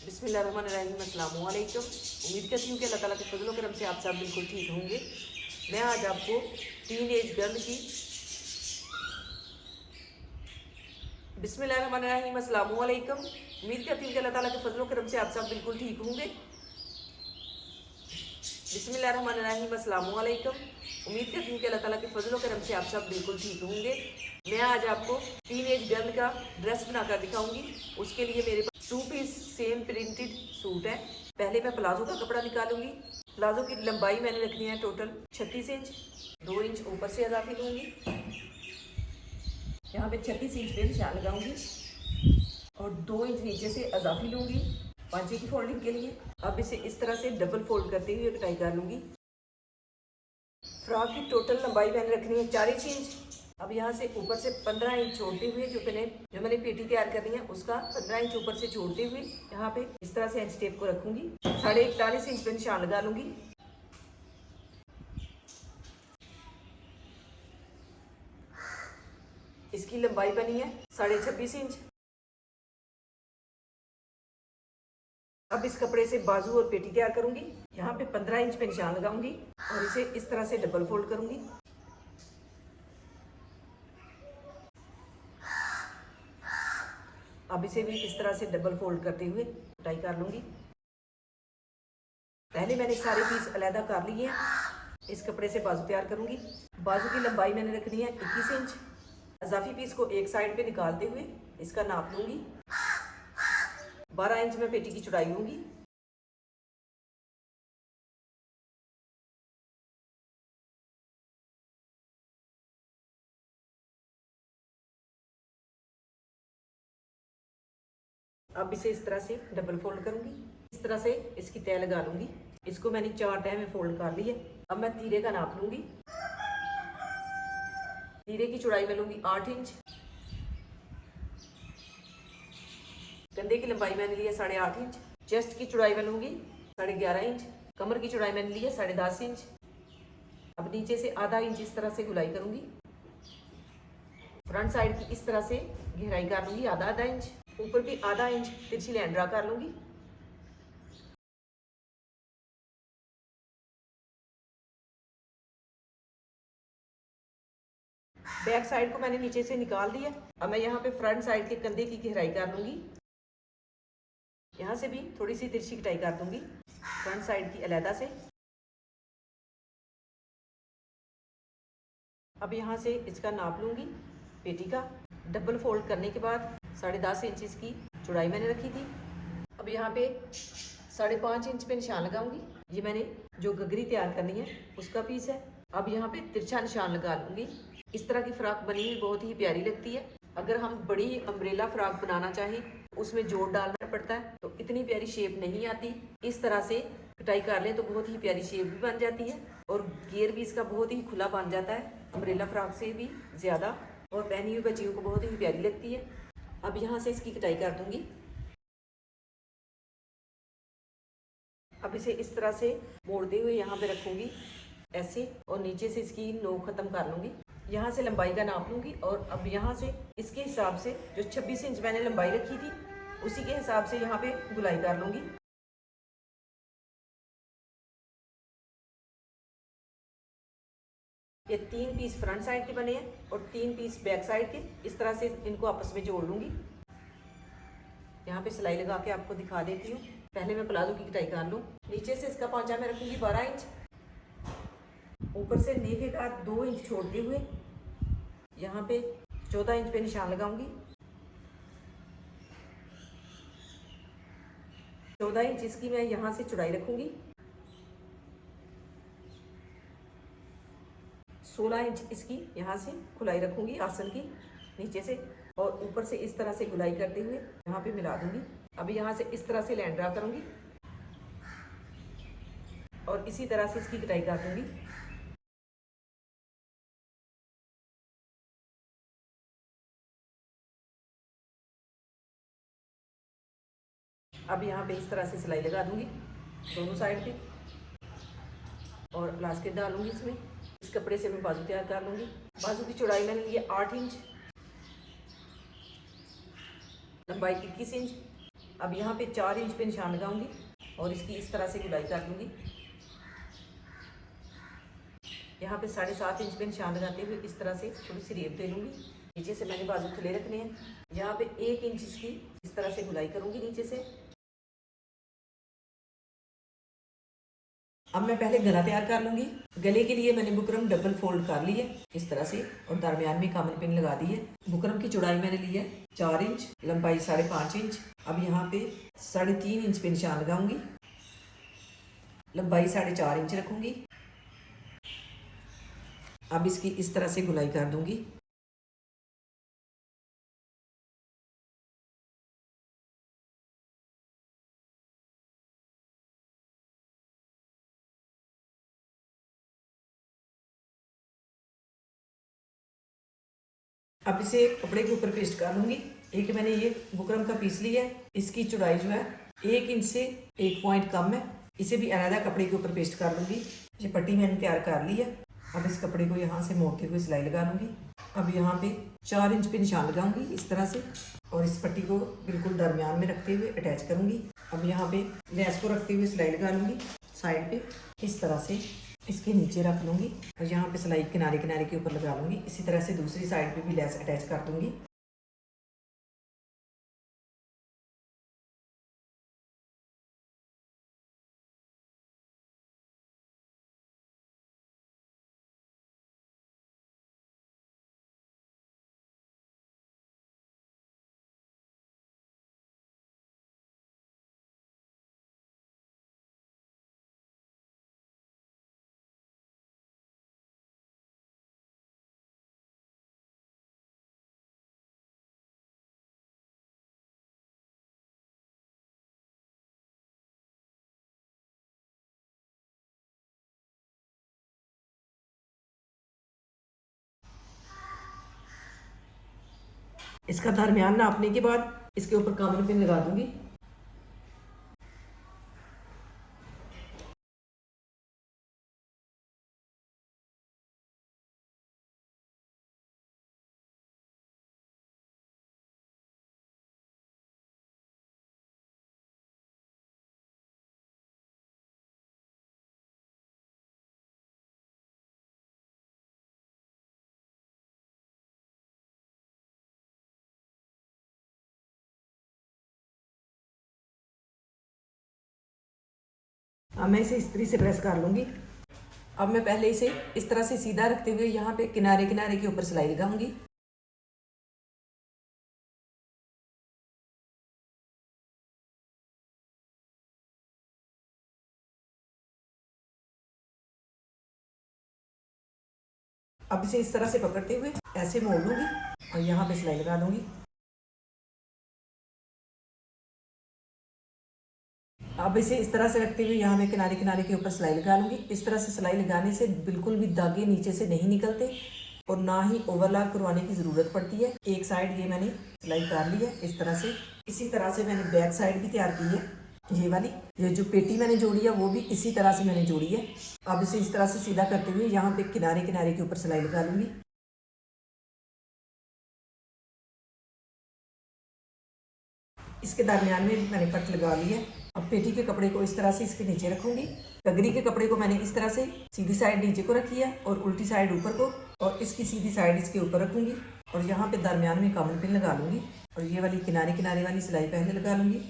बिस्मिल्लाहिर्रहमानिर्रहीम, अस्सलाम वालेकुम। उम्मीद करती हूँ कि अल्लाह ताला के फजल करम से आप सब बिल्कुल ठीक होंगे। मैं आज आपको टीन एज गर्ल की बिस्मिल्लाहिर्रहमानिर्रहीम, अस्सलाम वालेकुम। उम्मीद करती हूँ कि अल्लाह ताला के फजल करम से आप सब बिल्कुल ठीक होंगे। बिस्मिल्लाहिर्रहमानिर्रहीम, अस्सलाम वालेकुम। उम्मीद करती हूँ कि अल्लाह ताला के फजल करम से आप सब बिल्कुल ठीक होंगे। मैं आज आपको टीन एज गर्ल का ड्रेस बनाकर दिखाऊंगी। उसके लिए मेरे पास 2 पीस सेम प्रिंटेड सूट है। पहले मैं प्लाजो का कपड़ा निकालूंगी। प्लाजो की लंबाई मैंने रखनी है टोटल 36 इंच। 2 इंच ऊपर से इजाफी लूँगी। यहाँ पे 36 इंच पे निशान लगाऊंगी और 2 इंच नीचे से इजाफी लूँगी पांचे की फोल्डिंग के लिए। अब इसे इस तरह से डबल फोल्ड करते हुए कटाई कर लूँगी। फ्रॉक की टोटल लंबाई मैंने रखनी है 40 इंच। अब यहाँ से ऊपर से 15 इंच छोड़ते हुए जो मैंने पेटी तैयार करनी है उसका 15 इंच ऊपर से छोड़ते हुए यहाँ पे इस तरह से एंच टेप को रखूंगी। 41.5 इंच पे निशान लगा लूंगी। इसकी लंबाई बनी है 26.5 इंच। अब इस कपड़े से बाजू और पेटी तैयार करूंगी। यहाँ पे 15 इंच पे निशान लगाऊंगी और इसे इस तरह से डबल फोल्ड करूंगी। अब इसे भी इस तरह से डबल फोल्ड करते हुए कटाई कर लूंगी। पहले मैंने सारे पीस अलहदा कर लिए हैं। इस कपड़े से बाजू तैयार करूंगी। बाजू की लंबाई मैंने रखनी है 21 इंच। इजाफी पीस को एक साइड पे निकालते हुए इसका नाप लूंगी। 12 इंच में पेटी की चौड़ाई लूंगी। अब इसे इस तरह से डबल फोल्ड करूंगी। इस तरह से इसकी तय लगा लूंगी। इसको मैंने 4 तह में फोल्ड कर ली है। अब मैं तीरे का नाप लूंगी। तीरे की चौड़ाई में लूंगी 8 इंच। कंधे की लंबाई मैंने ली है 8.5 इंच। चेस्ट की चौड़ाई में लूंगी 11.5 इंच। कमर की चौड़ाई मैंने ली है 10.5 इंच। अब नीचे से आधा इंच इस तरह से गुलाई करूंगी। फ्रंट साइड की इस तरह से गहराई कर लूंगी आधा इंच। ऊपर भी आधा इंच तिरछी लाइन ड्रा कर लूंगी। बैक साइड को मैंने नीचे से निकाल दिया। अब मैं यहाँ पे फ्रंट साइड के कंधे की गहराई कर लूंगी। यहाँ से भी थोड़ी सी तिरछी कटाई कर दूंगी फ्रंट साइड की अलहदा से। अब यहाँ से इसका नाप लूंगी पेटी का। डबल फोल्ड करने के बाद 10.5 इंच इसकी चौड़ाई मैंने रखी थी। अब यहाँ पे 5.5 इंच पे निशान लगाऊंगी। ये मैंने जो गगरी तैयार करनी है उसका पीस है। अब यहाँ पे तिरछा निशान लगा लूंगी। इस तरह की फ्रॉक बनी हुई बहुत ही प्यारी लगती है। अगर हम बड़ी अम्ब्रेला फ्रॉक बनाना चाहें उसमें जोड़ डालना पड़ता है तो इतनी प्यारी शेप नहीं आती। इस तरह से कटाई कर लें तो बहुत ही प्यारी शेप भी बन जाती है और घेर भी इसका बहुत ही खुला बन जाता है अम्ब्रेला फ्रॉक से भी ज़्यादा, और पहनी हुई बच्चियों को बहुत ही प्यारी लगती है। अब यहाँ से इसकी कटाई कर दूंगी। अब इसे इस तरह से मोड़ते हुए यहाँ पे रखूंगी ऐसे, और नीचे से इसकी नोक खत्म कर लूंगी। यहाँ से लंबाई का नाप लूंगी और अब यहाँ से इसके हिसाब से जो 26 इंच मैंने लंबाई रखी थी उसी के हिसाब से यहाँ पे गुलाई कर लूंगी। ये 3 पीस फ्रंट साइड के बने हैं और 3 पीस बैक साइड के। इस तरह से इनको आपस में जोड़ लूंगी। यहाँ पे सिलाई लगा के आपको दिखा देती हूँ। पहले मैं प्लाजो की कटाई कर लूँ। नीचे से इसका पांचा मैं रखूंगी 12 इंच। ऊपर से नीचे का 2 इंच छोड़ते हुए यहाँ पे 14 इंच पे निशान लगाऊंगी। 14 इंच इसकी मैं यहाँ से चौड़ाई रखूंगी। 16 इंच इसकी यहाँ से खुलाई रखूंगी आसन की नीचे से, और ऊपर से इस तरह से गुलाई करते हुए यहाँ पे मिला दूंगी। अब यहाँ से इस तरह से लाइन ड्रा करूंगी और इसी तरह से इसकी कटाई कर दूंगी। अब यहाँ पे इस तरह से सिलाई लगा दूंगी दोनों साइड पे और इलास्टिक डालूंगी इसमें। इस कपड़े से मैं बाजू तैयार कर लूंगी। बाजू की चौड़ाई मैंने ली है 8 इंच, लंबाई 21 इंच। अब यहाँ पे 4 इंच पे निशान लगाऊंगी और इसकी इस तरह से गुलाई कर दूंगी। यहाँ पे 7.5 इंच पे निशान लगाते हुए इस तरह से थोड़ी सी रेब दे लूँगी। नीचे से मैंने बाजू खुले रखने हैं। यहाँ पे 1 इंच इसकी इस तरह से गुलाई करूँगी नीचे से। अब मैं पहले गला तैयार कर लूँगी। गले के लिए मैंने बुकरम डबल फोल्ड कर ली है इस तरह से और दरमियान में कामन पिन लगा दी है। बुकरम की चौड़ाई मैंने ली है 4 इंच, लंबाई 5.5 इंच। अब यहाँ पे 3.5 इंच पे निशान लगाऊंगी, लंबाई 4.5 इंच रखूंगी। अब इसकी इस तरह से गुलाई कर दूंगी। अब इसे कपड़े के ऊपर पेस्ट कर लूंगी। एक मैंने ये बुकरम का पीस लिया है, इसकी चौड़ाई जो है 1 इंच से 1 पॉइंट कम है। इसे भी अलग कपड़े के ऊपर पेस्ट कर लूंगी। ये पट्टी मैंने तैयार कर ली है। अब इस कपड़े को यहाँ से मोड़ते हुए सिलाई लगा लूंगी। अब यहाँ पे 4 इंच पे निशान लगाऊंगी इस तरह से और इस पट्टी को बिल्कुल दरमियान में रखते हुए अटैच करूंगी। अब यहाँ पे लेस को रखते हुए सिलाई लगा लूंगी साइड पे इस तरह से, इसके नीचे रख लूंगी और यहाँ पे सिलाई किनारे किनारे के ऊपर लगा लूंगी। इसी तरह से दूसरी साइड पे भी लेस अटैच कर दूंगी। इसका दरमियान नापने के बाद इसके ऊपर कामन पिन लगा दूंगी। अब मैं इसे इस्त्री से प्रेस कर लूंगी। अब मैं पहले इसे इस तरह से सीधा रखते हुए यहाँ पे किनारे किनारे के ऊपर सिलाई लगाऊंगी। अब इसे इस तरह से पकड़ते हुए ऐसे मोड़ लूंगी और यहाँ पे सिलाई लगा दूंगी। अब इसे इस तरह से रखते हुए यहाँ पे किनारे किनारे के ऊपर सिलाई लगा लूंगी। इस तरह से सिलाई लगाने से बिल्कुल भी धागे नीचे से नहीं निकलते और ना ही ओवरलॉक करवाने की ज़रूरत पड़ती है। एक साइड ये मैंने सिलाई कर ली है इस तरह से। इसी तरह से मैंने बैक साइड भी तैयार की है। ये वाली ये जो पेटी मैंने जोड़ी है वो भी इसी तरह से मैंने जोड़ी है। अब इसे इस तरह से सीधा करते हुए यहाँ पे किनारे किनारे के ऊपर सिलाई लगा लूंगी। इसके दरमियान में मैंने कट लगा ली है। अब पेटी के कपड़े को इस तरह से इसके नीचे रखूंगी। घघरी के कपड़े को मैंने इस तरह से सीधी साइड नीचे को रखी है और उल्टी साइड ऊपर को और इसकी सीधी साइड इसके ऊपर रखूंगी और यहाँ पे दरमियान में कामन पिन लगा लूंगी और ये वाली किनारे किनारे वाली सिलाई पहले लगा लूंगी।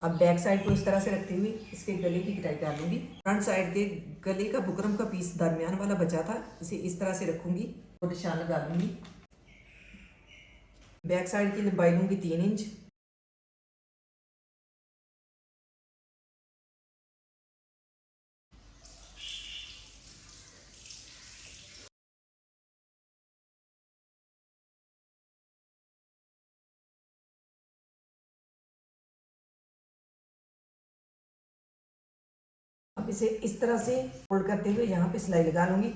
अब बैक साइड को इस तरह से रखते हुए इसके गले की कटाई कर लूंगी। फ्रंट साइड के गले का बुकरम का पीस दरमियान वाला बचा था, इसे इस तरह से रखूंगी और निशान लगा लूंगी। बैक साइड की लंबाई लूंगी 3 इंच। इसे इस तरह से फोल्ड करते हुए यहाँ पे सिलाई लगा लूंगी।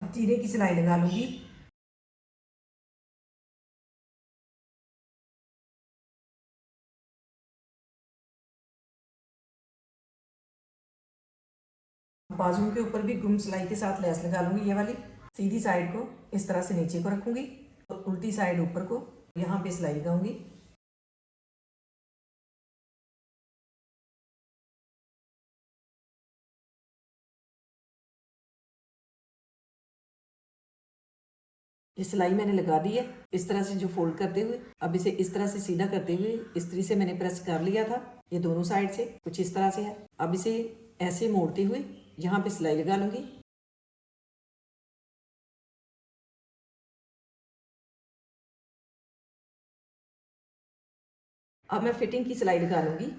तीरे की सिलाई लगा लूंगी। बाजू के ऊपर भी गुम सिलाई के साथ लेस लगा लूंगी। ये वाली सीधी साइड को इस तरह से नीचे को रखूंगी और उल्टी साइड ऊपर को यहाँ पे सिलाई लगाऊंगी। ये सिलाई मैंने लगा दी है इस तरह से जो फोल्ड करते हुए। अब इसे इस तरह से सीधा करते हुए इस्त्री से मैंने प्रेस कर लिया था, ये दोनों साइड से कुछ इस तरह से है। अब इसे ऐसे मोड़ते हुए यहाँ पे सिलाई लगा लूंगी। अब मैं फिटिंग की सिलाई लगा लूंगी।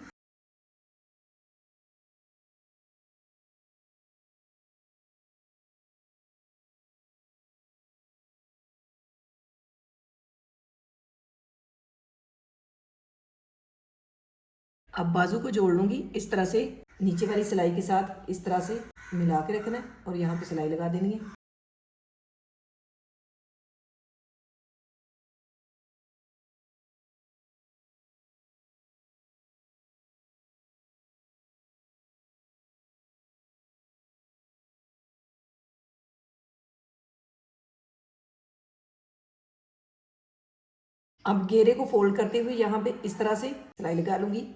अब बाजू को जोड़ लूंगी इस तरह से, नीचे वाली सिलाई के साथ इस तरह से मिला के रखना है और यहाँ पे सिलाई लगा देनी है। अब घेरे को फोल्ड करते हुए यहाँ पे इस तरह से सिलाई लगा लूंगी।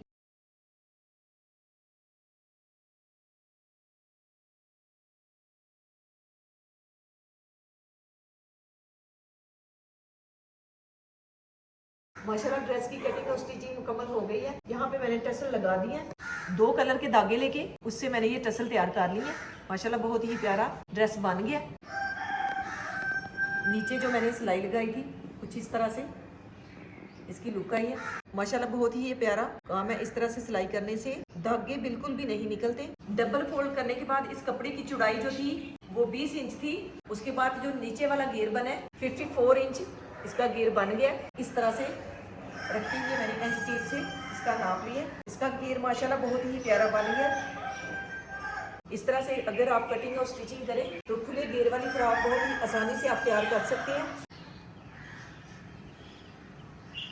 माशाल्लाह ड्रेस की कटिंग और स्टिचिंग मुकम्मल हो गई है। यहाँ पे मैंने टसल लगा दिए हैं। 2 कलर के धागे लेके उससे मैंने ये टसल तैयार कर ली है। माशाल्लाह बहुत ही प्यारा ड्रेस बन गया। नीचे जो मैंने सिलाई लगाई थी कुछ इस तरह से इसकी लुक आई है। माशाल्लाह बहुत ही ये प्यारा काम है। इस तरह से सिलाई करने से धागे बिल्कुल भी नहीं निकलते। डबल फोल्ड करने के बाद इस कपड़े की चौड़ाई जो थी वो 20 इंच थी। उसके बाद जो नीचे वाला घेर बना है 54 इंच इसका घेर बन गया। इस तरह से रखी हुई मैंने इंच टेप से इसका नाप लिया। इसका घेर माशाल्लाह बहुत ही प्यारा बन गया। इस तरह से अगर आप कटिंग और स्टिचिंग करें तो खुले घेर वाली फ्रॉक बहुत ही आसानी से आप तैयार कर सकते हैं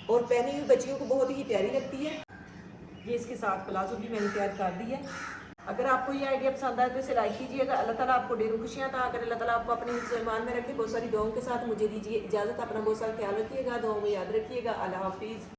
और पहनी हुई बच्चियों को बहुत ही प्यारी लगती है। ये इसके साथ प्लाजो भी मैंने तैयार कर दी है। अगर आपको ये आइडिया पसंद आए तो इसे लाइक कीजिएगा। अल्लाह ताला आपको ढेरों खुशियाँ अता करें। अल्लाह ताला आपको अपने हिफ्ज़ व ईमान में रखे। बहुत सारी दुआओं के साथ मुझे दीजिए इजाज़त। अपना बहुत सारा ख्याल रखिएगा, दुआओं में याद रखिएगा। अल्लाह हाफिज़।